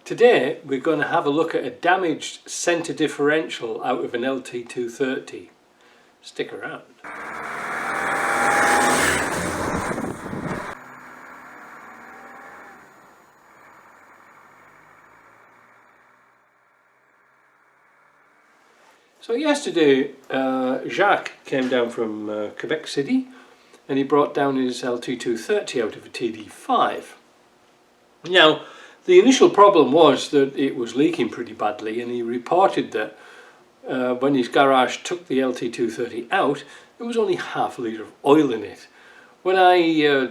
Today we're going to have a look at a damaged centre differential out of an LT230. Stick around. So yesterday Jacques came down from Quebec City and he brought down his LT230 out of a TD5. Now the initial problem was that it was leaking pretty badly, and he reported that when his garage took the LT230 out, there was only half a litre of oil in it. When I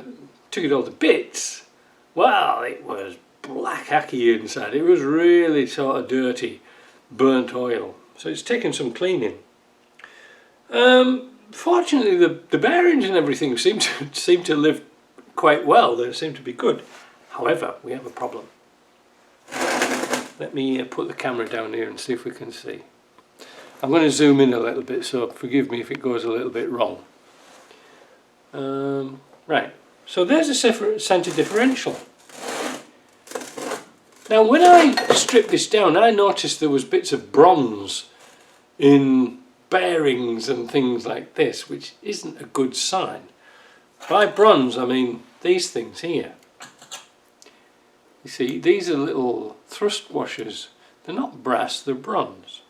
took it all to bits, well, it was black hacky inside. It was really sort of dirty, burnt oil. So it's taken some cleaning. Fortunately, the bearings and everything seem to live quite well. They seem to be good. However, we have a problem. Let me put the camera down here and see if we can see. I'm going to zoom in a little bit, so forgive me if it goes a little bit wrong. Right, so there's a centre differential. Now when I stripped this down, I noticed there was bits of bronze in bearings and things like this, which isn't a good sign. By bronze I mean these things here. You see, these are little thrust washers. They're not brass, they're bronze.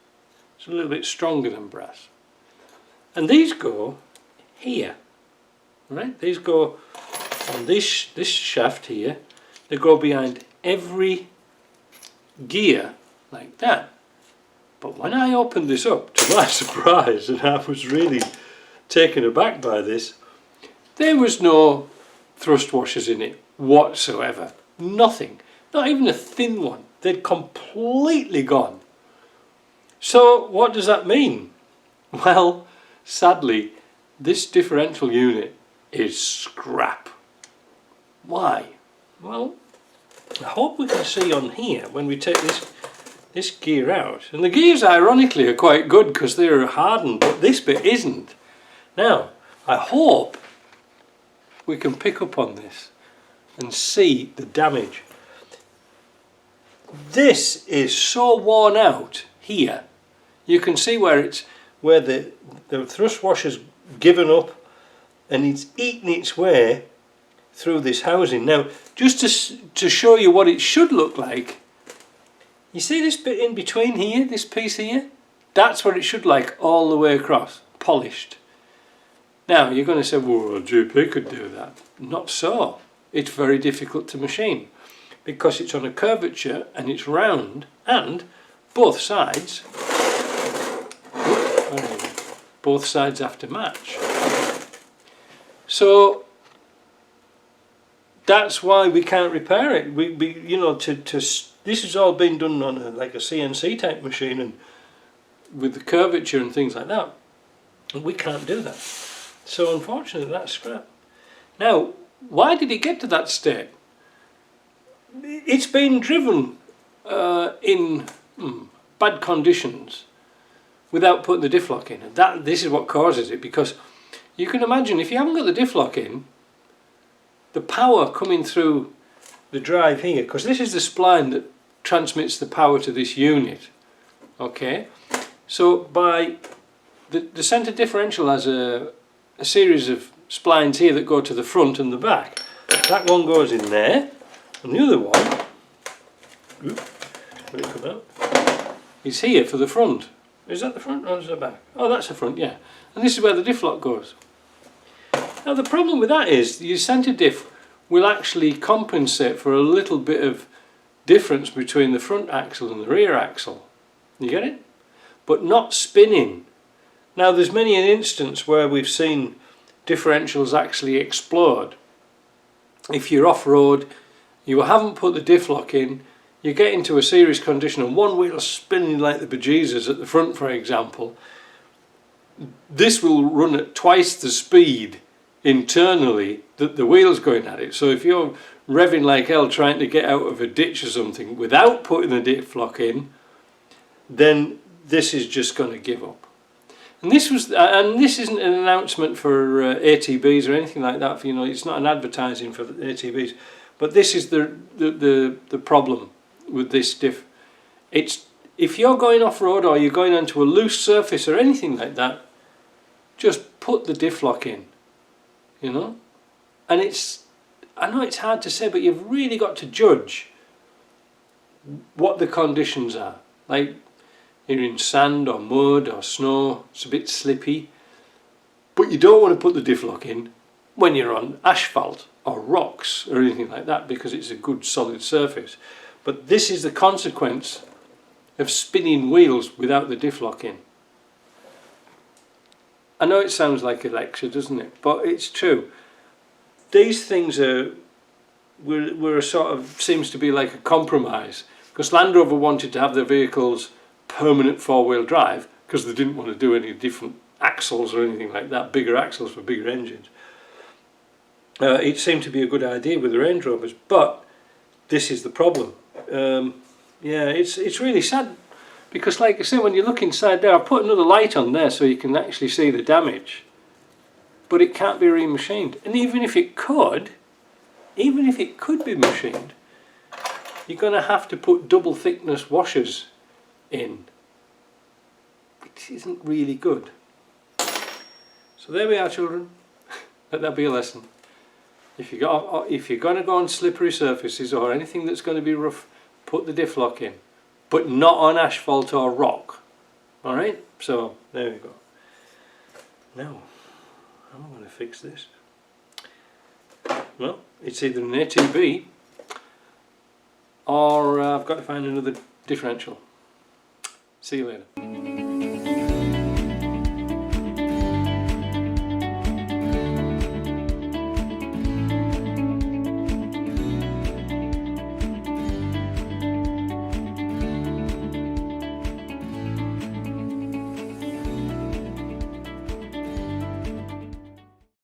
It's a little bit stronger than brass. And these go here, right? These go on this shaft here. They go behind every gear like that. But when I opened this up, to my surprise, and I was really taken aback by this, there was no thrust washers in it whatsoever. Nothing. Not even a thin one. They'd completely gone. So what does that mean? Well, sadly, this differential unit is scrap. Why? Well, I hope we can see on here when we take this gear out. And the gears, ironically, are quite good because they're hardened, but this bit isn't. Now, I hope we can pick up on this and see the damage. This is so worn out here. You can see where the thrust washer's given up and it's eaten its way through this housing. Now, just to show you what it should look like, you see this bit in between here, this piece here? That's what it should like all the way across, polished. Now, you're going to say, well, GP could do that. Not so. It's very difficult to machine because it's on a curvature and it's round, and both sides have to match. So that's why we can't repair it. We you know, this has all been done on like a CNC type machine and with the curvature and things like that. And we can't do that. So unfortunately, that's scrap. Now, why did it get to that state? It's been driven in bad conditions without putting the diff lock in. And this is what causes it, because you can imagine if you haven't got the diff lock in, the power coming through the drive here, because this is the spline that transmits the power to this unit. Okay, so by the centre differential has a series of splines here that go to the front and the back. That one goes in there, and the other one, will it come out? Is here for the front. Is that the front or is that the back? Oh, that's the front, yeah. And this is where the diff lock goes. Now the problem with that is your centre diff will actually compensate for a little bit of difference between the front axle and the rear axle. You get it? But not spinning. Now there's many an instance where we've seen differentials actually explode. If you're off-road, you haven't put the diff lock in, you get into a serious condition and one wheel's spinning like the bejesus at the front, for example. This will run at twice the speed internally that the wheel's going at it. So if you're revving like hell trying to get out of a ditch or something without putting the diff lock in, then this is just going to give up. And this isn't an announcement for ATBs or anything like that. You know, it's not an advertising for ATBs, but this is the problem with this diff. It's, if you're going off-road or you're going onto a loose surface or anything like that, just put the diff lock in, you know. And it's, I know it's hard to say, but you've really got to judge what the conditions are. Like, you're in sand or mud or snow, it's a bit slippy, but you don't want to put the diff lock in when you're on asphalt or rocks or anything like that, because it's a good solid surface. But this is the consequence of spinning wheels without the diff lock in. I know it sounds like a lecture, doesn't it? But it's true. These things were a sort of, seems to be like a compromise, because Land Rover wanted to have their vehicles permanent four-wheel drive because they didn't want to do any different axles or anything like that, bigger axles for bigger engines. It seemed to be a good idea with the Range Rovers, but this is the problem. Yeah, it's really sad, because like I say, when you look inside there, I put another light on there so you can actually see the damage, but it can't be remachined. And even if it could be machined, you're going to have to put double thickness washers in, which isn't really good. So there we are, children. Let that be a lesson. If you're going to go on slippery surfaces or anything that's going to be rough, put the diff lock in, but not on asphalt or rock. All right. So there we go. Now, how am I going to fix this? Well, it's either an A2B or I've got to find another differential. See you later.